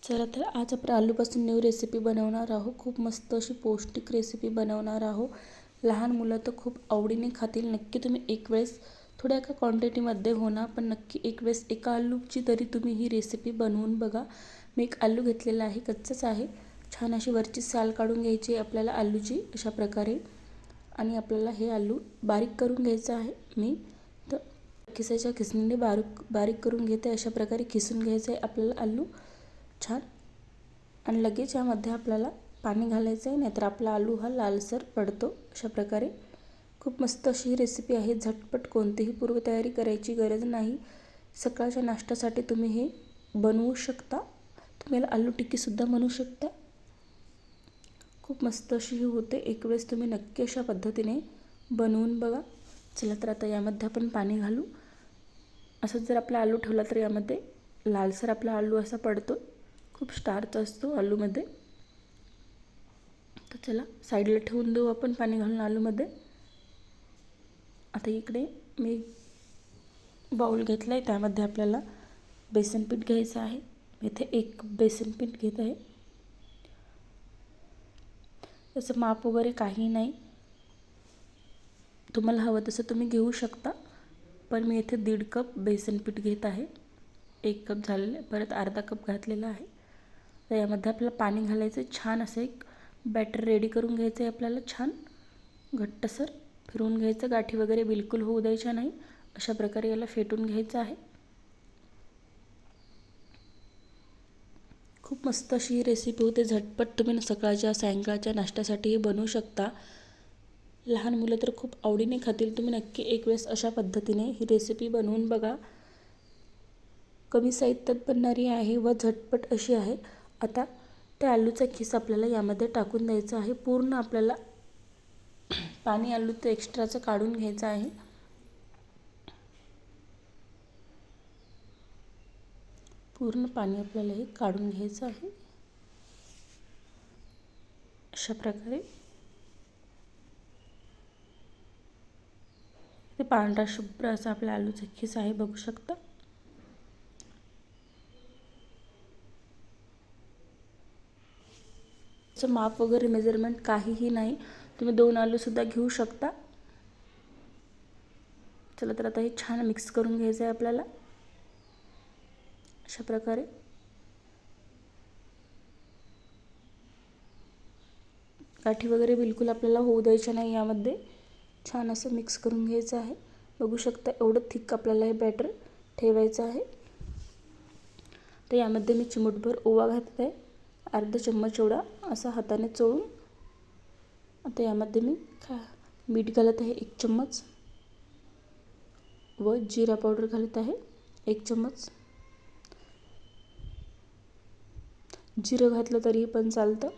चला तर आज आपण आलूपासून न्यू रेसिपी बनवणार आहोत. खूप मस्त अशी पौष्टिक रेसिपी बनवणार आहोत. लहान मुलं तर खूप आवडीने खातील. नक्की तुम्ही एक वेळेस थोड्या का क्वांटिटीमध्ये होणार, पण नक्की एक वेळेस एका आलूची तरी तुम्ही ही रेसिपी बनवून बघा. मी एक आलू घेतलेला आहे, कच्चाच आहे. छान अशी वरची साल काढून घ्यायची आहे आपल्याला आलूची अशा प्रकारे. आणि आपल्याला हे आलू बारीक करून घ्यायचं आहे. मी तर खिसाच्या खिसणीने बारीक करून घेते. अशा प्रकारे खिसून घ्यायचं आहे आपल्याला आलू छान. आणि लगेच यामध्ये आपल्याला पाणी घालायचं आहे, नाहीतर आपला आलू हा लालसर पडतो. अशा प्रकारे खूप मस्त अशी ही रेसिपी आहे. झटपट, कोणतीही पूर्वतयारी करायची गरज नाही. सकाळच्या नाश्त्यासाठी तुम्ही हे बनवू शकता. तुम्ही याला आलू टिक्कीसुद्धा बनवू शकता. खूप मस्त अशी ही होते. एक वेळेस तुम्ही नक्की अशा पद्धतीने बनवून बघा. चला तर आता यामध्ये आपण पाणी घालू. असंच जर आपला आलू ठेवला तर यामध्ये लालसर आपला आलू असा पडतो. खूप स्टार्च असतो आलूमध्ये. तर चला साईडला ठेवून देऊ आपण पाणी घालून आलूमध्ये. आता इकडे मी बाउल घेतला आहे, त्यामध्ये आपल्याला बेसन पीठ घ्यायचं आहे. इथे 1 बेसन पीठ घेत आहे. तसं माप वगैरे काही नाही, तुम्हाला हवं तसं तुम्ही घेऊ शकता. पण मी इथे 1.5 कप बेसन पीठ घेत आहे. 1 कप झालेलं, परत अर्धा कप घातलेला आहे. तर यामध्ये आपल्याला पाणी घालायचं आहे. छान असं एक बॅटर रेडी करून घ्यायचं आहे आपल्याला. छान घट्टसर फिरवून घ्यायचं, गाठी वगैरे बिलकुल होऊ द्यायच्या नाही. अशा प्रकारे याला फेटून घ्यायचं आहे. खूप मस्त अशी ही रेसिपी होते. झटपट तुम्ही सकाळच्या सायंकाळच्या नाश्त्यासाठी हे बनवू शकता. लहान मुलं तर खूप आवडीने खातील. तुम्ही नक्की एक वेळेस अशा पद्धतीने ही रेसिपी बनवून बघा. कमी साहित्यात बनणारी आहे व झटपट अशी आहे. आता त्या आलूचा खिस आपल्याला यामध्ये टाकून द्यायचा आहे. पूर्ण आपल्याला पाणी आलूचं एक्स्ट्राचं काढून घ्यायचं आहे. पूर्ण पाणी आपल्याला हे काढून घ्यायचं आहे. अशा प्रकारे ते पांढरा शुभ्र असा आपला आलूचा खिस आहे, बघू शकता. त्याचं माप वगैरे मेजरमेंट काहीही नाही. तुम्ही 2 आलूसुद्धा घेऊ शकता. चला तर आता हे छान मिक्स करून घ्यायचं आहे आपल्याला अशा प्रकारे. गाठी वगैरे बिलकुल आपल्याला होऊ द्यायच्या नाही. यामध्ये छान असं मिक्स करून घ्यायचं आहे. बघू शकता एवढं थिक आपल्याला हे बॅटर ठेवायचं आहे. तर यामध्ये मी चिमूटभर ओवा घातला आहे, अर्धा चम्मच एवढा असा हाताने चोळून. आता यामध्ये मी मीठ घालत आहे 1 चम्मच व जिरा पावडर घालत आहे 1 चम्मच. जिरं घातलं तरीही पण चालतं.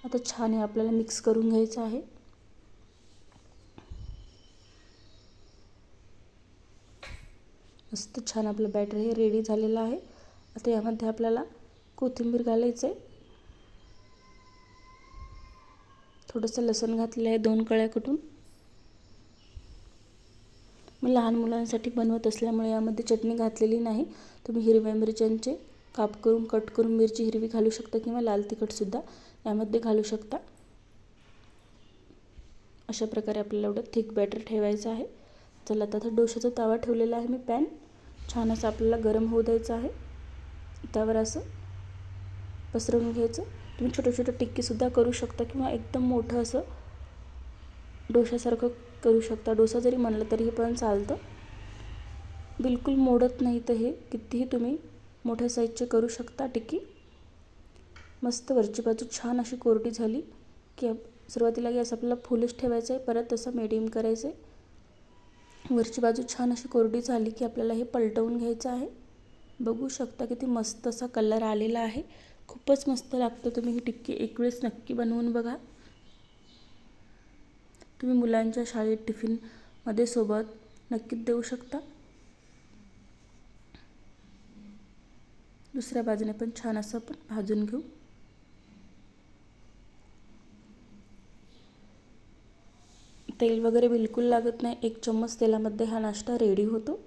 आता छान हे आपल्याला मिक्स करून घ्यायचं आहे. मस्त छान आपलं बॅटर हे रेडी झालेलं आहे. आता यामध्ये आपल्याला कोथिंबीर घालायचं आहे. थोडंसं लसूण घातलेलं आहे 2 कळ्या कुटून. मी लहान मुलांसाठी बनवत असल्यामुळे यामध्ये चटणी घातलेली नाही. तुम्ही हिरव्या मिरच्यांचे काप करून कट करून मिरची हिरवी घालू शकता किंवा लाल तिखटसुद्धा यामध्ये घालू शकता. अशा प्रकारे आपल्याला एवढं थिक बॅटर ठेवायचं आहे. चला आता डोशाचा तवा ठेवलेला आहे मी, पॅन छान असं आपल्याला गरम होऊ द्यायचं आहे. त्यावर असं पसरवून घ्यायचं. तुम्ही छोटं छोटं टिक्कीसुद्धा करू शकता किंवा एकदम मोठं असं डोशासारखं करू शकता. डोसा जरी म्हणलं तरीही पण चालतं. बिलकुल मोडत नाही. तर हे कितीही तुम्ही मोठ्या साईजचे करू शकता टिक्की. मस्त वरची बाजू छान अशी कोरडी झाली की सुरुवातीला गॅस आपल्याला फुलच ठेवायचं आहे, परत तसं मिडियम करायचं आहे. वरची बाजू छान अशी कोरडी झाली की आपल्याला हे पलटवून घ्यायचं आहे. बघू शकता किती मस्त असा कलर आलेला आहे. खूपच मस्त लागतं. तुम्ही ही टिक्की एक वेळेस नक्की बनवून बघा. तुम्ही मुलांच्या शाळेत टिफिनमध्ये सोबत नक्कीच देऊ शकता. दुसऱ्या बाजूने पण छान असं आपण भाजून घेऊ. तेल वगैरे बिलकुल लागत नाही. 1 चम्मच तेलामध्ये हा नाश्ता रेडी होतो.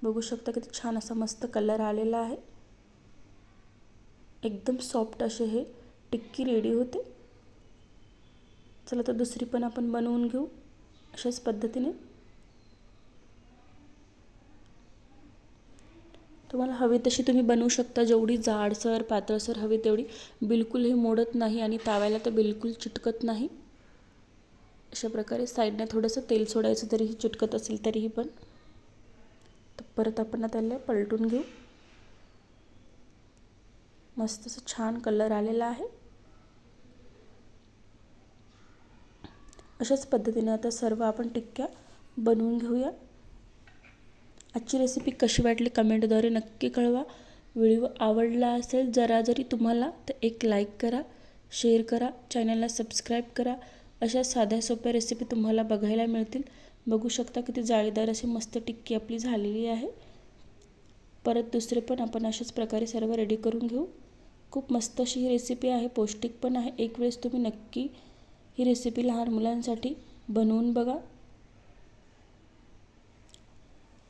बघू शकता किती छान असा मस्त कलर आलेला आहे. एकदम सॉफ्ट असे हे टिक्की रेडी होते. चला तर दुसरी पण आपण बनवून घेऊ अशाच पद्धतीने. तुम्हाला हवी तशी तुम्ही बनवू शकता, जेवढी जाडसर पातळसर हवी तेवढी. बिलकुल हे मोडत नाही आणि ताव्याला तर बिलकुल चिटकत नाही. अशा प्रकारे साईडने थोडंसं तेल सोडायचं, तरीही चिटकत असेल तरीही पण. तर परत आपण त्याला पलटून घेऊ. मस्त असं छान कलर आलेला आहे. अशाच पद्धतीने आता सर्व आपण टिक्क्या बनवून घेऊया. आजची रेसिपी कशी वाटली कमेंटद्वारे नक्की कळवा. व्हिडिओ आवडला असेल जरी तुम्हाला तर एक लाईक करा, शेअर करा, चॅनलला सबस्क्राईब करा. अशा साध्या सोप्या रेसिपी तुम्हाला बघायला मिळतील. बघू शकता किती जाळीदार अशी मस्त टिक्की आपली झालेली आहे. परत दुसरे पण आपण अशाच प्रकारे सर्व रेडी करून घेऊ. खूप मस्त अशी ही रेसिपी आहे, पौष्टिक पण आहे. एक वेळेस तुम्ही नक्की ही रेसिपी लहान मुलांसाठी बनवून बघा.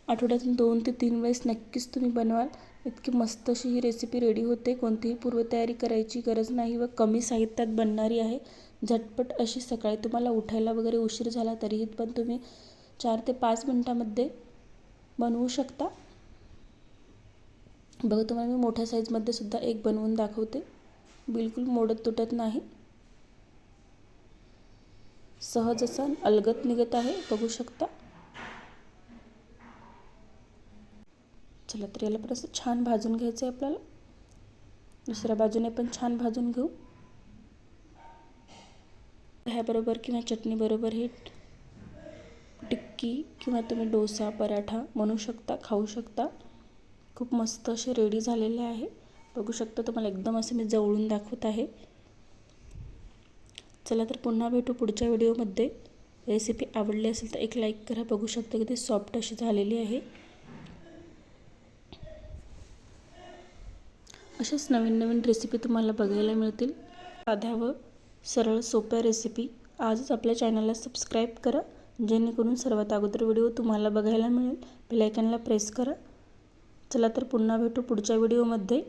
आठवड्यातून 2 ते 3 वेळेस नक्कीच तुम्ही बनवाल. इतकी मस्त अशी ही रेसिपी रेडी होते. कोणतीही पूर्वतयारी करायची गरज नाही व कमी साहित्यात बनणारी आहे. झटपट अशी सकाळी तुम्हाला उठायला वगैरे उशीर झाला तरीही पण तुम्ही 4 ते 5 मिनिटांमध्ये बनवू शकता. बघा तुम्हाला मी मोठ्या साईजमध्ये सुद्धा एक बनवून दाखवते. बिलकुल मोडत तुटत नाही. सहज असं अलगद निघत आहे, बघू शकता. चला तर याला पण असं छान भाजून घ्यायचं आहे आपल्याला. दुसऱ्या बाजूने पण छान भाजून घेऊ. ह्याबरोबर किंवा चटणीबरोबर हे टिक्की किंवा तुम्ही डोसा पराठा म्हणू शकता, खाऊ शकता. खूप मस्त असे रेडी झालेले आहे. बघू शकता तुम्हाला एकदम असं मी जवळून दाखवत आहे. चला तर पुन्हा भेटू पुढच्या व्हिडिओमध्ये. रेसिपी आवडली असेल तर एक लाईक करा. बघू शकता किती सॉफ्ट अशी झालेली आहे. अशाच नवीन नवीन रेसिपी तुम्हाला बघायला मिळतील. साध्या व सरळ सोप्या रेसिपी. आजच आपल्या चॅनलला सबस्क्राईब करा, जेणेकरून सर्वात अगोदर व्हिडिओ तुम्हाला बघायला मिळेल. बेल आयकॉनला प्रेस करा. चला तर पुन्हा भेटू पुढच्या व्हिडिओमध्ये.